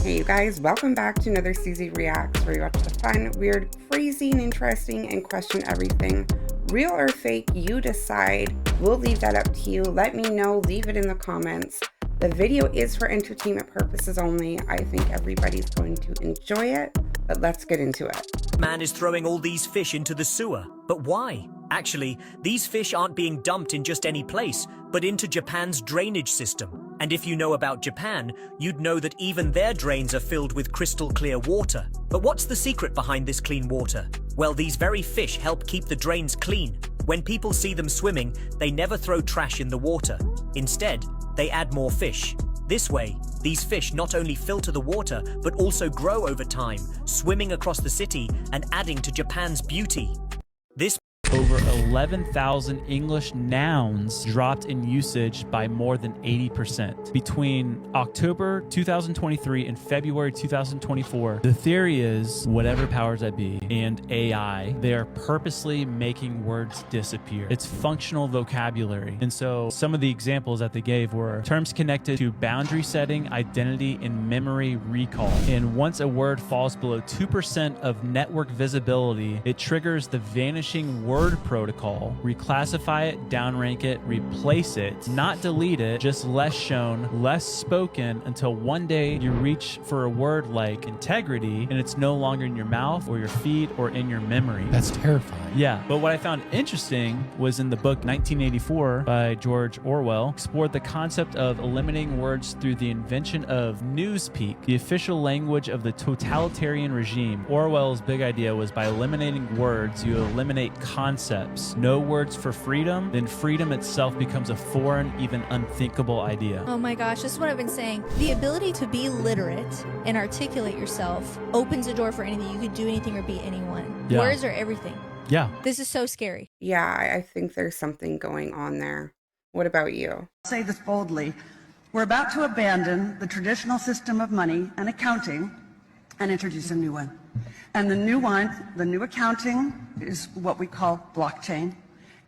Hey you guys, welcome back to another CZ Reacts, where we watch the fun, weird, crazy, and interesting and question everything. Real or fake, you decide. We'll leave that up to you. Let me know, leave it in the comments. The video is for entertainment purposes only. I think everybody's going to enjoy it, but let's get into it. Man is throwing all these fish into the sewer. But why? Actually, these fish aren't being dumped in just any place, but into Japan's drainage system. And if you know about Japan, you'd know that even their drains are filled with crystal clear water. But what's the secret behind this clean water? Well, these very fish help keep the drains clean. When people see them swimming, they never throw trash in the water. Instead, they add more fish. This way, these fish not only filter the water, but also grow over time, swimming across the city and adding to Japan's beauty. This over 11,000 English nouns dropped in usage by more than 80%. Between October 2023 and February 2024, the theory is whatever powers that be and AI, they are purposely making words disappear. It's functional vocabulary. And so some of the examples that they gave were terms connected to boundary setting, identity, and memory recall. And once a word falls below 2% of network visibility, it triggers the vanishing word protocol. Reclassify it, downrank it, replace it, not delete it, just less shown, less spoken, until one day you reach for a word like integrity and it's no longer in your mouth or your feed or in your memory. That's terrifying. Yeah, but what I found interesting was in the book 1984 by George Orwell, explored the concept of eliminating words through the invention of newspeak, the official language of the totalitarian regime. Orwell's big idea was by eliminating words, you eliminate concepts. No words for freedom, then freedom itself becomes a foreign, even unthinkable idea. Oh my gosh, this is what I've been saying. The ability to be literate and articulate yourself opens a door for anything. You could do anything or be anyone. Yeah. Words are everything. Yeah. This is so scary. Yeah, I think there's something going on there. What about you? Say this boldly. We're about to abandon the traditional system of money and accounting and introduce a new one. And the new accounting is what we call blockchain.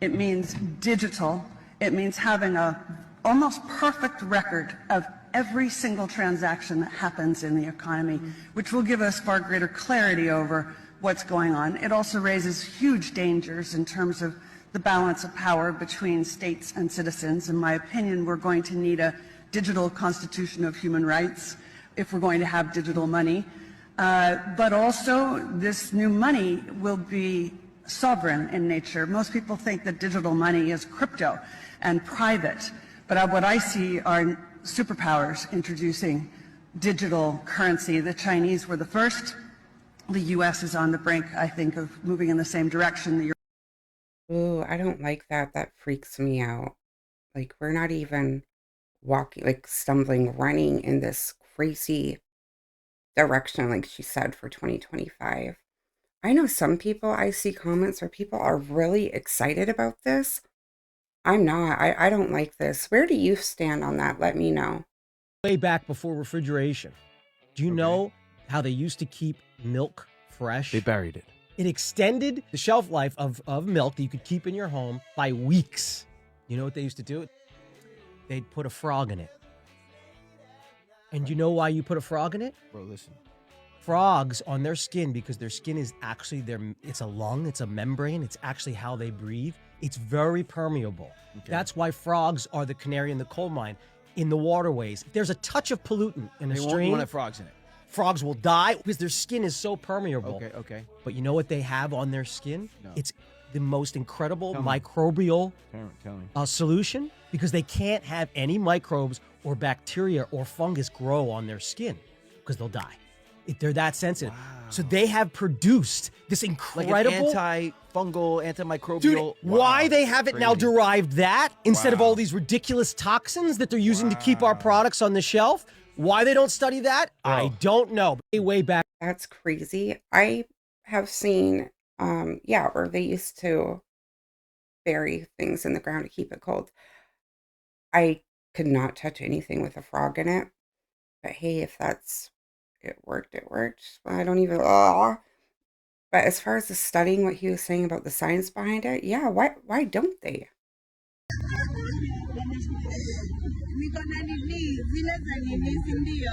It means digital. It means having a almost perfect record of every single transaction that happens in the economy, which will give us far greater clarity over what's going on. It also raises huge dangers in terms of the balance of power between states and citizens. In my opinion, we're going to need a digital constitution of human rights if we're going to have digital money. But also, this new money will be sovereign in nature. Most people think that digital money is crypto and private, but what I see are superpowers introducing digital currency. The Chinese were the first. The U.S. is on the brink, I think, of moving in the same direction. Ooh, I don't like that. That freaks me out. Like, we're not even walking, like stumbling, running in this crazy direction, like she said, for 2025. I know some people, I see comments where people are really excited about this. I'm not. I don't like this. Where do you stand on that? Let me know. Way back before refrigeration. Do you know how they used to keep milk fresh? They buried it. It extended the shelf life of milk that you could keep in your home by weeks. You know what they used to do? They'd put a frog in it. And you know why you put a frog in it? Bro, listen. Frogs on their skin, because their skin is actually it's a lung, it's a membrane, it's actually how they breathe. It's very permeable. Okay. That's why frogs are the canary in the coal mine. In the waterways, if there's a touch of pollutant in a stream, won't have frogs in it. Frogs will die because their skin is so permeable. Okay. But you know what they have on their skin? No. It's the most incredible microbial solution, because they can't have any microbes or bacteria or fungus grow on their skin because they'll die. They're that sensitive. Wow. So they have produced this incredible... Like an antifungal, antimicrobial... Dude, why they haven't now derived that instead of all these ridiculous toxins that they're using to keep our products on the shelf? Why they don't study that, I don't know. Way back... That's crazy. I have seen, where they used to bury things in the ground to keep it cold. I could not touch anything with a frog in it. But hey, if that's... It worked. I don't even... But as far as the studying, what he was saying about the science behind it, yeah, why don't they? Please, zile za nini, si ndio?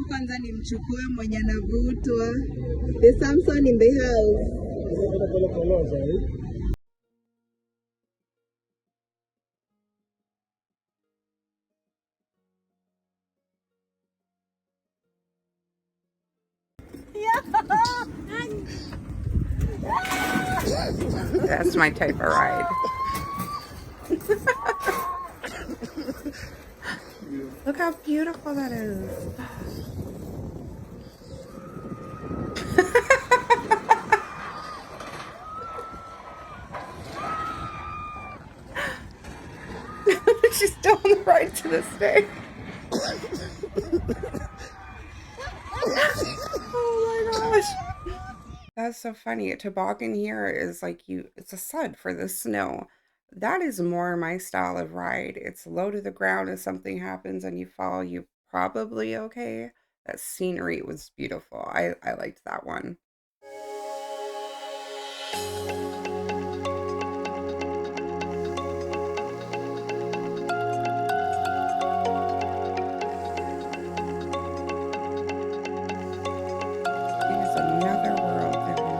Kwanza nimchukue mwenye anavutwa. The Samson in the house. That's my type of ride. Look how beautiful that is. She's still on the ride to this day. Oh my gosh. That's so funny. A toboggan here is like it's a sud for the snow. That is more my style of ride. It's low to the ground. If something happens and you fall, you probably okay. That scenery was beautiful. I liked that one. It is another world down there.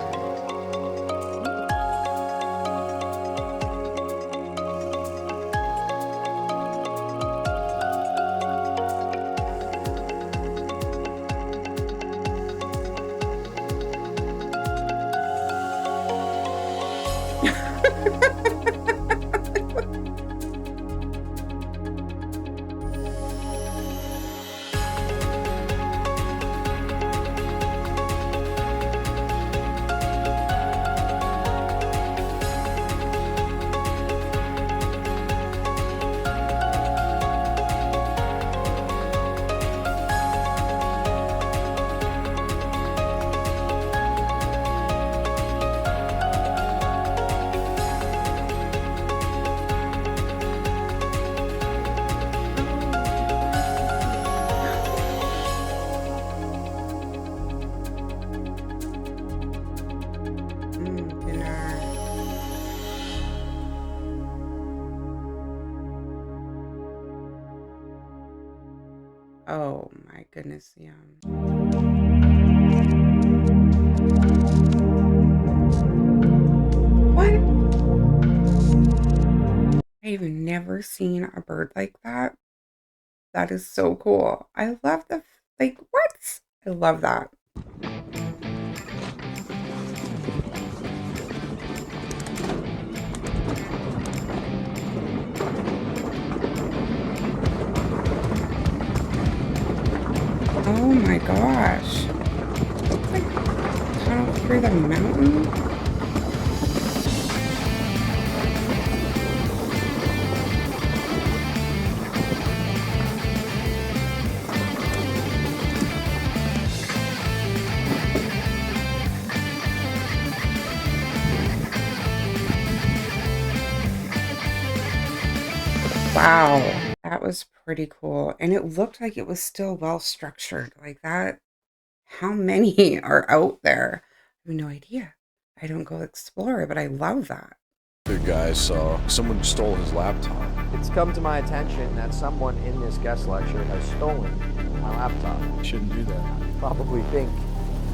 Dinner. Oh my goodness, yeah. What? I've never seen a bird like that. That is so cool. I love like, what? I love that. Oh my gosh. Looks like tunnel through the mountain. Wow, that was pretty cool. And it looked like it was still well structured like that. How many are out there? I have no idea. I don't go explore, but I love that. The guy saw someone stole his laptop. It's come to my attention that someone in this guest lecture has stolen my laptop. Shouldn't do that. You probably think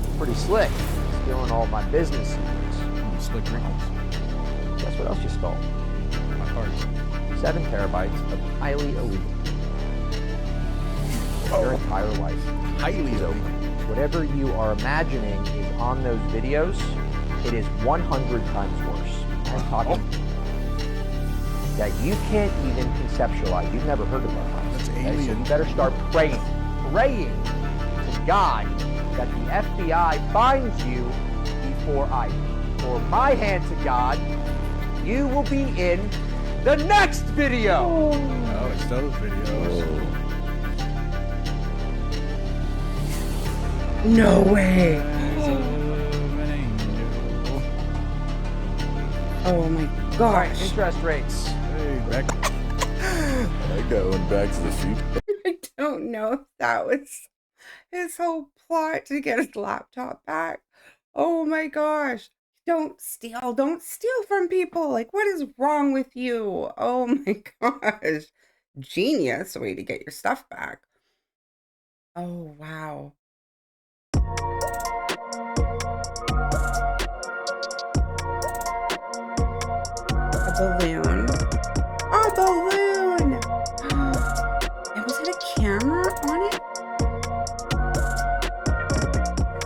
it's pretty slick, stealing all my business secrets. Slick Reynolds. Guess what else you stole? My cards. 7 terabytes of highly illegal. Your entire life. Highly So, whatever you are imagining is on those videos, it is 100 times worse. I'm talking that you can't even conceptualize. You've never heard of that. That's Okay, so alien. you better start praying to God that the FBI finds you before I pour my hand to God. You will be in the next video. Oh, it's those videos. No way. Oh my All right, gosh. interest rates. Hey, back. I got one Back to the Future. I don't know if that was his whole plot to get his laptop back. Oh my gosh. Don't steal. Don't steal from people. Like, what is wrong with you? Oh my gosh. genius way to get your stuff back. Oh, wow. A balloon. A balloon! And was it a camera on it?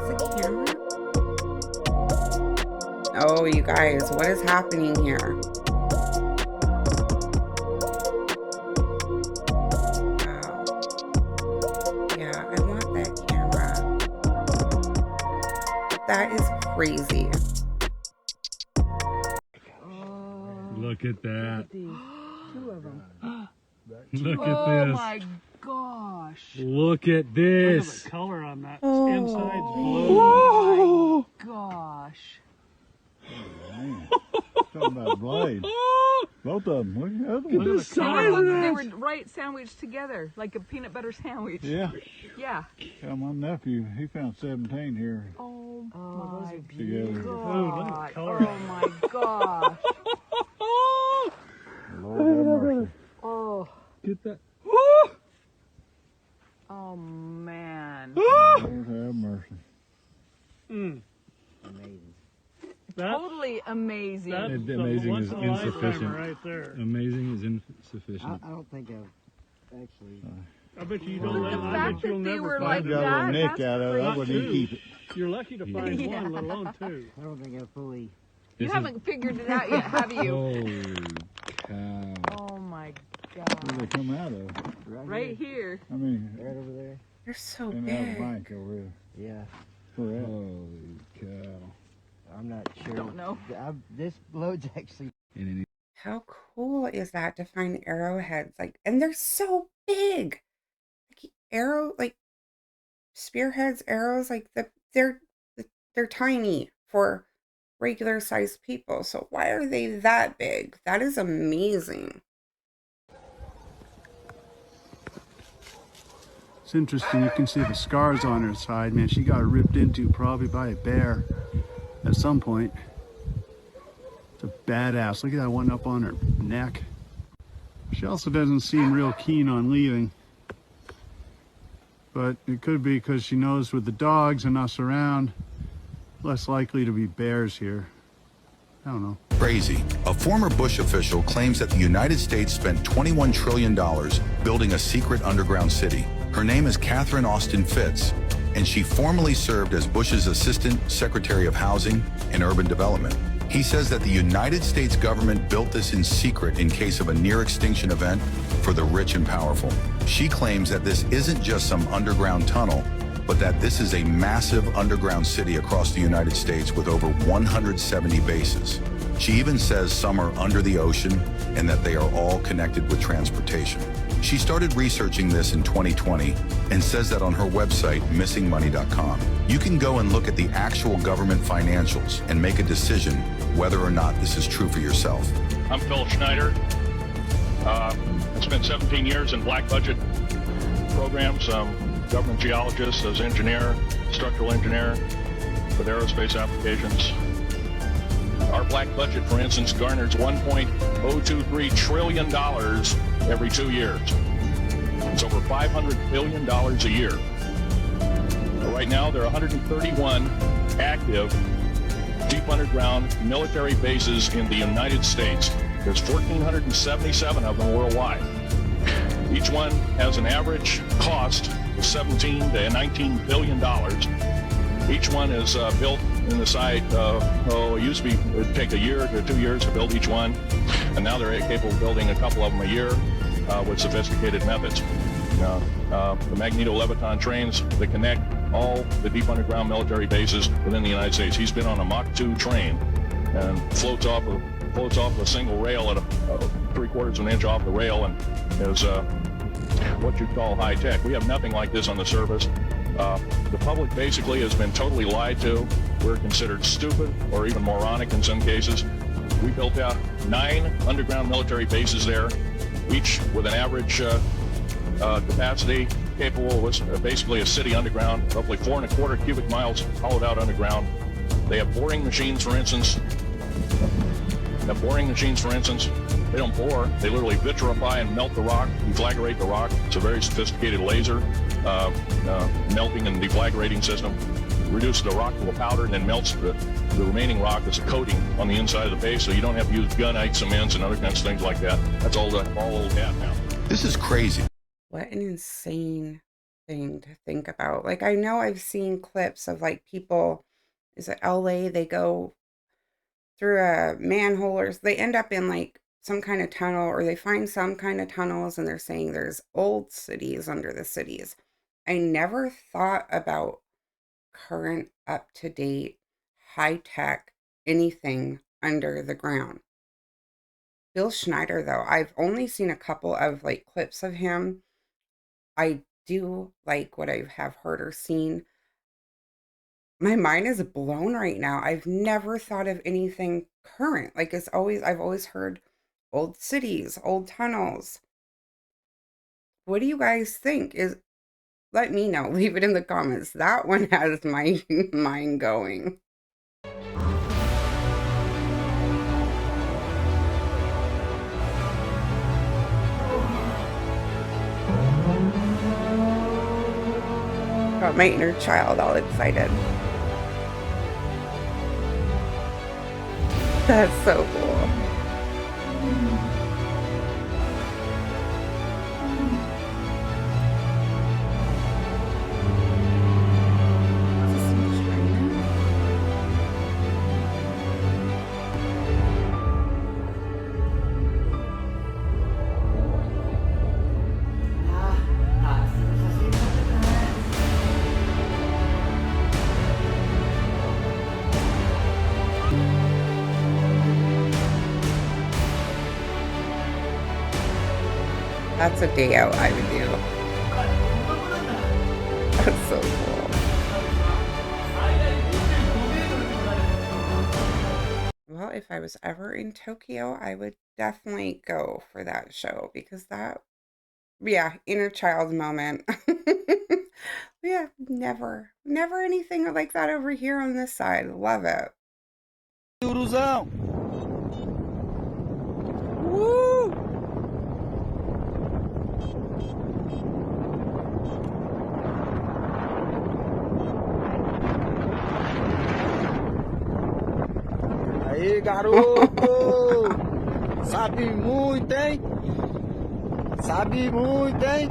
It's a camera? Oh, you guys, what is happening here? Wow. Yeah, I want that camera. That is crazy. Look at that. Two of them. Look at Oh this. my gosh. Look at this. Look at the color on that. Oh. Inside's blue. Oh my gosh. Talking about blade. Both of them. Look at the other Look at one. the size of They this. were right sandwiched together, like a peanut butter sandwich. Yeah. Yeah. Yeah, my nephew, he found 17 here Oh my together. Oh, look at god. the color. Oh my gosh. Lord have mercy. Oh. Get that. Oh man. Lord have mercy. Mm. Amazing. That, Totally amazing. that's Amazing once is in a lifetime insufficient. right there. Amazing is insufficient. I don't think I've actually. I bet you But don't. the I fact bet you'll that they never were find like I it. got a little that, nick that's out of it. I crazy. wouldn't even keep it. You're lucky to find Yeah. one, let alone two. I don't think I've fully. You haven't figured it out yet, have you? Holy cow. Oh my Where god. they come out of? Right here. I mean, Right over there. You're so and out of the big. bank over here. Yeah. Where at? Holy cow. I'm not sure. Don't know. This load's actually. And any How cool is that to find arrowheads? Like, and they're so big. Like spearheads, arrows, like they're tiny for regular sized people. So why are they that big? That is amazing. It's interesting, you can see the scars on her side, man. She got ripped into probably by a bear at some point. It's a badass. Look at that one up on her neck. She also doesn't seem real keen on leaving. But it could be because she knows with the dogs and us around, less likely to be bears here. I don't know. Crazy. A former Bush official claims that the United States spent $21 trillion building a secret underground city. Her name is Catherine Austin Fitts, and she formerly served as Bush's Assistant Secretary of Housing and Urban Development. He says that the United States government built this in secret in case of a near-extinction event for the rich and powerful. She claims that this isn't just some underground tunnel, but that this is a massive underground city across the United States with over 170 bases. She even says some are under the ocean and that they are all connected with transportation. She started researching this in 2020 and says that on her website, missingmoney.com. You can go and look at the actual government financials and make a decision whether or not this is true for yourself. I'm Phil Schneider. I spent 17 years in black budget programs, government geologist, as engineer, structural engineer with aerospace applications. Our black budget, for instance, garners $1.023 trillion every 2 years. It's over $500 billion a year. Right now, there are 131 active deep underground military bases in the United States. There's 1,477 of them worldwide. Each one has an average cost of $17 to $19 billion. Each one is built in the site, it used to be, it would take a year to 2 years to build each one, and now they're capable of building a couple of them a year with sophisticated methods. The magneto-leviton trains that connect all the deep underground military bases within the United States. He's been on a Mach 2 train and floats off a single rail at a 3/4 of an inch off the rail, and is what you'd call high tech. We have nothing like this on the surface. The public basically has been totally lied to. We're considered stupid or even moronic in some cases. We built out 9 underground military bases there, each with an average capacity capable of basically a city underground, roughly 4¼ cubic miles hollowed out underground. They have boring machines, for instance. They don't bore. They literally vitrify and melt the rock, deflagrate the rock. It's a very sophisticated laser melting and deflagrating system. Reduces the rock to a powder and then melts the remaining rock as a coating on the inside of the base, so you don't have to use gunite cements and other kinds of things like that. That's all old hat now. This is crazy. What an insane thing to think about. Like, I know I've seen clips of like people, is it LA? They go through a manhole or they end up in like some kind of tunnel, or they find some kind of tunnels and they're saying there's old cities under the cities. I never thought about current, up-to-date, high-tech, anything under the ground. Bill Schneider, though, I've only seen a couple of like clips of him. I do like what I have heard or seen. My mind is blown right now. I've never thought of anything current. Like I've always heard old cities, old tunnels. What do you guys think? Let me know. Leave it in the comments. That one has my mind going. Got my inner child all excited. That's so cool. That's a day out I would do. That's so cool. Well, if I was ever in Tokyo, I would definitely go for that show because yeah, inner child moment. Yeah, never anything like that over here on this side. Love it. Woo! Aí, garoto! Sabe muito, hein? Sabe muito, hein?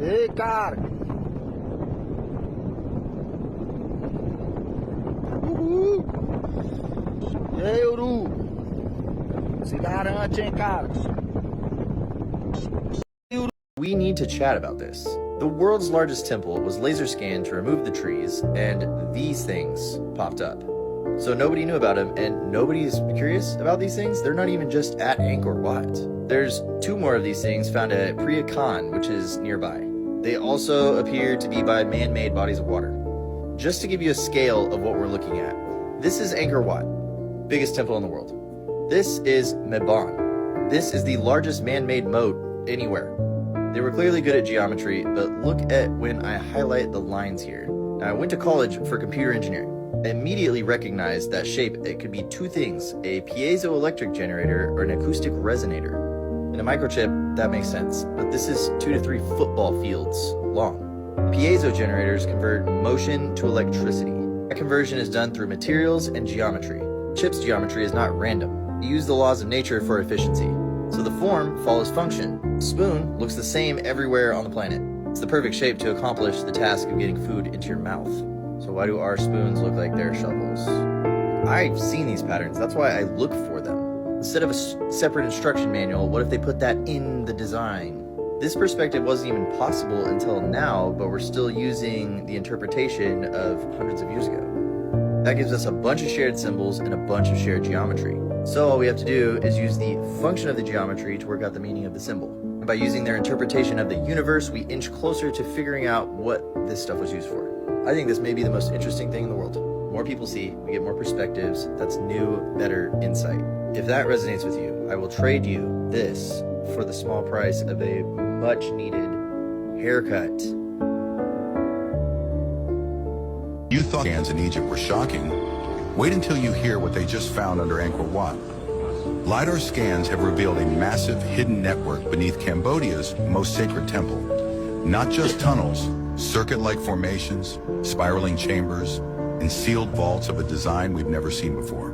Ei, cara! Uhul! E aí, Uru? Se garante, hein, cara? We need to chat about this. The world's largest temple was laser scanned to remove the trees, and these things popped up. So nobody knew about them, and nobody's curious about these things. They're not even just at Angkor Wat. There's 2 more of these things found at Priya Khan, which is nearby. They also appear to be by man-made bodies of water. Just to give you a scale of what we're looking at, this is Angkor Wat, biggest temple in the world. This is Mebon. This is the largest man-made moat anywhere. They were clearly good at geometry, but look at when I highlight the lines here. Now, I went to college for computer engineering. I immediately recognized that shape. It could be 2 things, a piezoelectric generator or an acoustic resonator. In a microchip, that makes sense, but this is 2 to 3 football fields long. Piezo generators convert motion to electricity. That conversion is done through materials and geometry. Chip's geometry is not random. You use the laws of nature for efficiency. So the form follows function. Spoon looks the same everywhere on the planet. It's the perfect shape to accomplish the task of getting food into your mouth. So why do our spoons look like their shovels? I've seen these patterns, that's why I look for them. Instead of a separate instruction manual, what if they put that in the design? This perspective wasn't even possible until now, but we're still using the interpretation of hundreds of years ago. That gives us a bunch of shared symbols and a bunch of shared geometry. So all we have to do is use the function of the geometry to work out the meaning of the symbol. And by using their interpretation of the universe, we inch closer to figuring out what this stuff was used for. I think this may be the most interesting thing in the world. More people see, we get more perspectives, that's new, better insight. If that resonates with you, I will trade you this for the small price of a much needed haircut. You thought scans in Egypt were shocking? Wait until you hear what they just found under Angkor Wat. LiDAR scans have revealed a massive hidden network beneath Cambodia's most sacred temple. Not just tunnels, circuit-like formations, spiraling chambers, and sealed vaults of a design we've never seen before.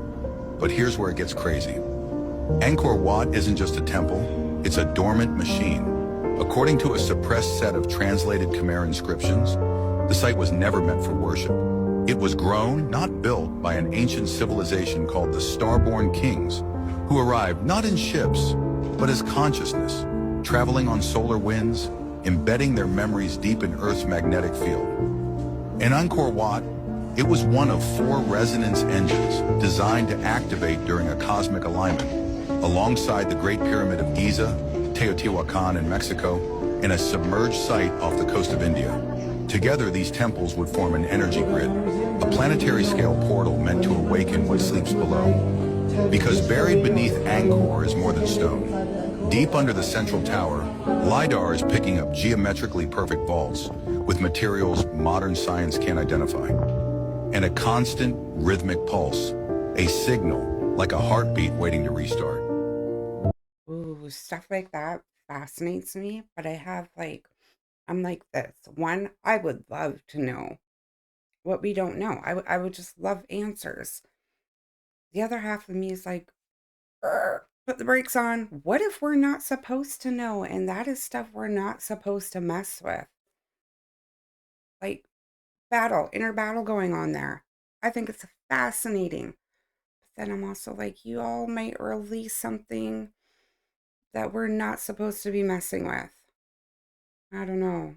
But here's where it gets crazy. Angkor Wat isn't just a temple, it's a dormant machine. According to a suppressed set of translated Khmer inscriptions, the site was never meant for worship. It was grown, not built, by an ancient civilization called the Starborn Kings, who arrived not in ships, but as consciousness, traveling on solar winds, embedding their memories deep in Earth's magnetic field. In Angkor Wat, it was one of 4 resonance engines designed to activate during a cosmic alignment, alongside the Great Pyramid of Giza, Teotihuacan in Mexico, and a submerged site off the coast of India. Together, these temples would form an energy grid, a planetary-scale portal meant to awaken what sleeps below. Because buried beneath Angkor is more than stone. Deep under the central tower, LiDAR is picking up geometrically perfect vaults with materials modern science can't identify. And a constant, rhythmic pulse, a signal like a heartbeat waiting to restart. Ooh, stuff like that fascinates me, but I'm like this. One, I would love to know what we don't know. I would just love answers. The other half of me is like, put the brakes on. What if we're not supposed to know? And that is stuff we're not supposed to mess with. Like inner battle going on there. I think it's fascinating. But then I'm also like, you all might release something that we're not supposed to be messing with. I don't know.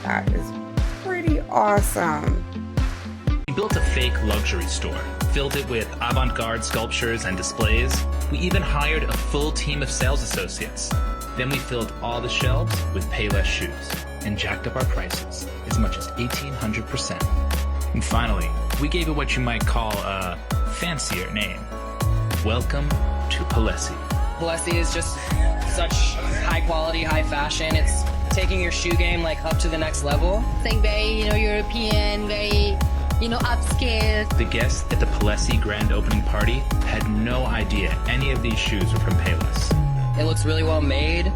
That is pretty awesome. We built a fake luxury store, filled it with avant-garde sculptures and displays. We even hired a full team of sales associates. Then we filled all the shelves with Payless shoes and jacked up our prices as much as 1,800%. And finally, we gave it what you might call a fancier name. Welcome to Palesi. Palesi is just such high quality, high fashion. It's taking your shoe game like up to the next level. It's like very, European, very, upscale. The guests at the Palesi grand opening party had no idea any of these shoes were from Payless. It looks really well made.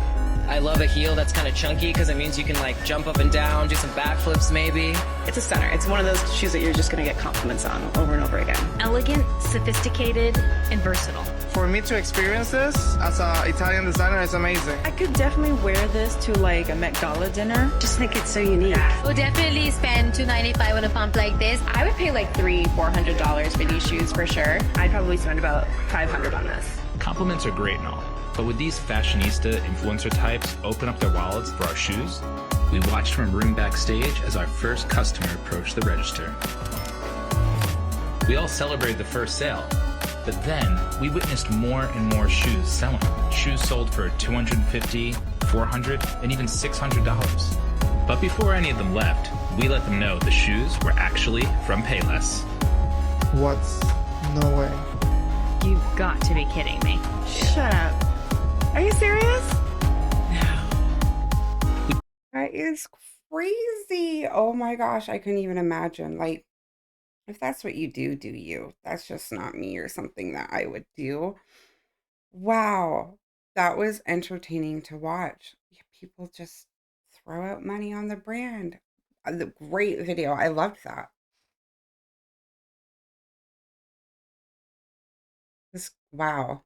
I love a heel that's kind of chunky because it means you can like jump up and down, do some backflips maybe. It's a stunner. It's one of those shoes that you're just going to get compliments on over and over again. Elegant, sophisticated, and versatile. For me to experience this as an Italian designer is amazing. I could definitely wear this to like a Met Gala dinner. Just think it's so unique. We'll definitely spend $295 on a pump like this. I would pay like $300-400 for these shoes for sure. I'd probably spend about $500 on this. Compliments are great and all, but would these fashionista influencer types open up their wallets for our shoes? We watched from a room backstage as our first customer approached the register. We all celebrated the first sale, but then we witnessed more and more shoes selling. Shoes sold for $250, $400, and even $600. But before any of them left, we let them know the shoes were actually from Payless. What? No way. You've got to be kidding me. Shut up. Are you serious? That is crazy. Oh my gosh, I couldn't even imagine. Like, if that's what you do, do you? That's just not me or something that I would do. Wow, that was entertaining to watch. Yeah, people just throw out money on the brand. The great video. I loved that. Wow.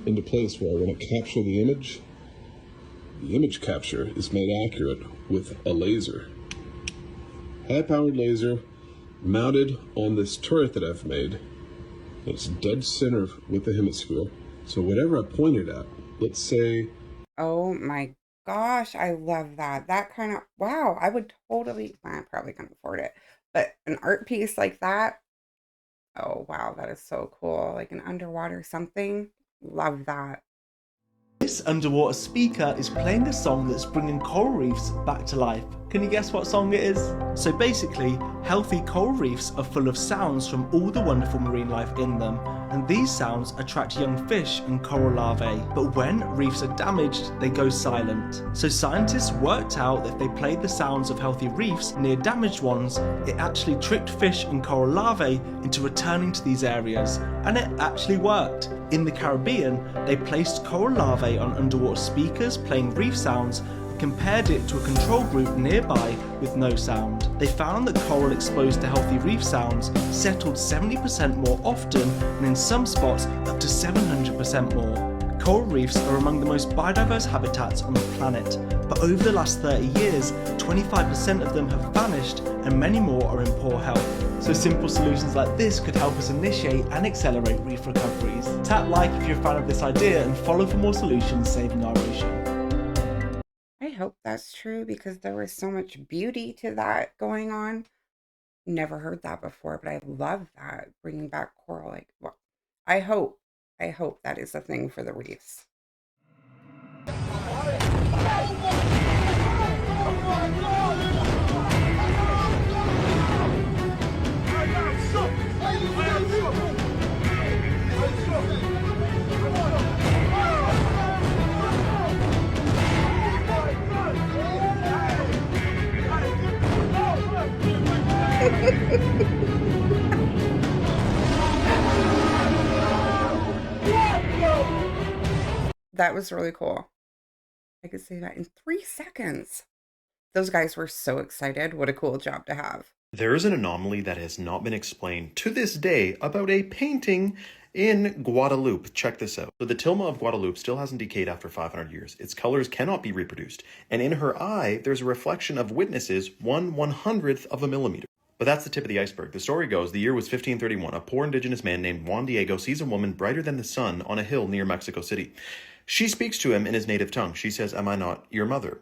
into place where when it captures the image capture is made accurate with a laser. High-powered laser mounted on this turret that I've made. It's dead center with the hemisphere. So whatever I pointed at, let's say... Oh my gosh, I love that. That kind of, wow, I would totally, I probably can't afford it, but an art piece like that, oh wow, that is so cool. Like an underwater something, love that. This underwater speaker is playing a song that's bringing coral reefs back to life. Can you guess what song it is? So basically, healthy coral reefs are full of sounds from all the wonderful marine life in them, and these sounds attract young fish and coral larvae. But when reefs are damaged, they go silent. So scientists worked out that if they played the sounds of healthy reefs near damaged ones, it actually tricked fish and coral larvae into returning to these areas, and it actually worked. In the Caribbean, they placed coral larvae on underwater speakers playing reef sounds and compared it to a control group nearby with no sound. They found that coral exposed to healthy reef sounds settled 70% more often, and in some spots up to 700% more. Coral reefs are among the most biodiverse habitats on the planet, but over the last 30 years, 25% of them have vanished and many more are in poor health. So simple solutions like this could help us initiate and accelerate reef recoveries. Tap like if you're a fan of this idea and follow for more solutions saving our ocean. I hope that's true because there was so much beauty to that going on. Never heard that before, but I love that, bringing back coral. Like, well, I hope that is a thing for the reefs. That was really cool. I could say that in 3 seconds. Those guys were so excited. What a cool job to have. There is an anomaly that has not been explained to this day about a painting in Guadeloupe. Check this out. So the tilma of Guadeloupe still hasn't decayed after 500 years. Its colors cannot be reproduced. And in her eye, there's a reflection of witnesses 1/100th of a millimeter. But that's the tip of the iceberg. The story goes, the year was 1531. A poor indigenous man named Juan Diego sees a woman brighter than the sun on a hill near Mexico City. She speaks to him in his native tongue. She says, "Am I not your mother?"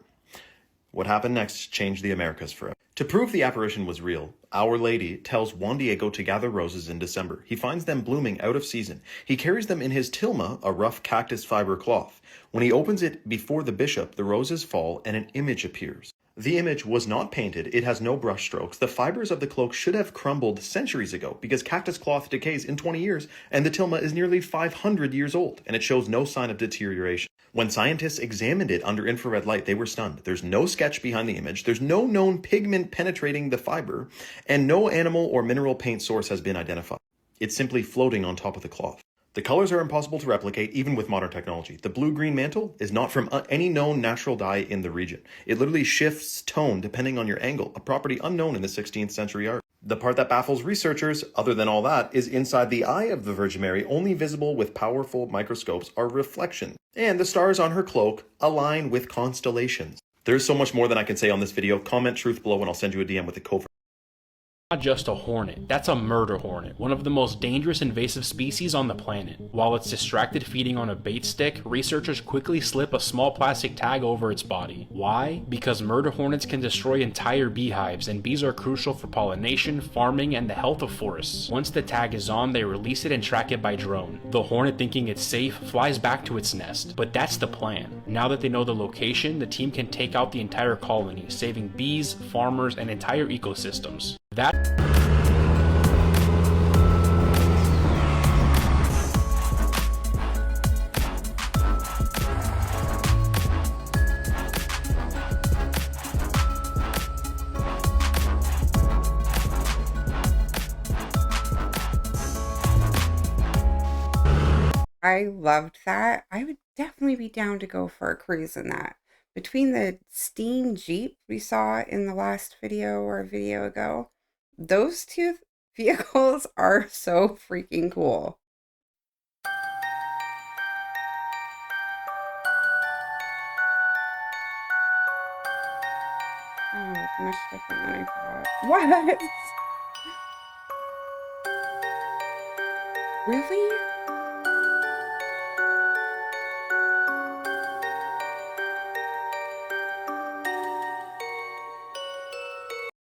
What happened next changed the Americas forever. To prove the apparition was real, Our Lady tells Juan Diego to gather roses in December. He finds them blooming out of season. He carries them in his tilma, a rough cactus fiber cloth. When he opens it before the bishop, the roses fall and an image appears. The image was not painted. It has no brush strokes. The fibers of the cloak should have crumbled centuries ago because cactus cloth decays in 20 years and the tilma is nearly 500 years old and it shows no sign of deterioration. When scientists examined it under infrared light, they were stunned. There's no sketch behind the image. There's no known pigment penetrating the fiber and no animal or mineral paint source has been identified. It's simply floating on top of the cloth. The colors are impossible to replicate even with modern technology. The blue-green mantle is not from any known natural dye in the region. It literally shifts tone depending on your angle, a property unknown in the 16th century art. The part that baffles researchers, other than all that, is inside the eye of the Virgin Mary, only visible with powerful microscopes, are reflections. And the stars on her cloak align with constellations. There's so much more than I can say on this video. Comment truth below and I'll send you a DM with the code. Not just a hornet, that's a murder hornet, one of the most dangerous invasive species on the planet. While it's distracted feeding on a bait stick, researchers quickly slip a small plastic tag over its body. Why? Because murder hornets can destroy entire beehives, and bees are crucial for pollination, farming, and the health of forests. Once the tag is on, they release it and track it by drone. The hornet, thinking it's safe, flies back to its nest. But that's the plan. Now that they know the location, the team can take out the entire colony, saving bees, farmers, and entire ecosystems. I loved that. I would definitely be down to go for a cruise in that. Between the steam Jeep we saw in the last video or a video ago, those two vehicles are so freaking cool. much different than I thought. What? Really?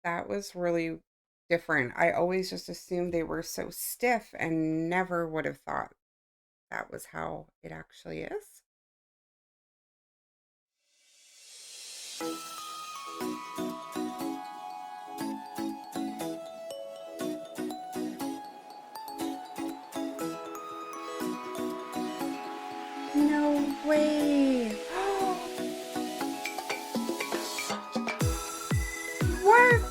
That was really different. I always just assumed they were so stiff and never would have thought that was how it actually is. No way. What?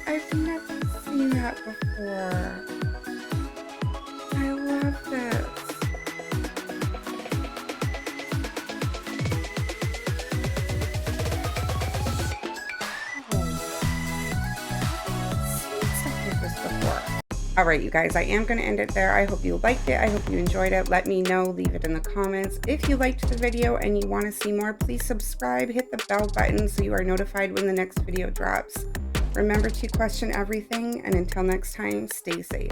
I've never seen that before. I love this. All right, you guys, I am going to end it there. I hope you liked it. I hope you enjoyed it. Let me know. Leave it in the comments. If you liked the video and you want to see more, please subscribe. Hit the bell button so you are notified when the next video drops. Remember to question everything, and until next time, stay safe.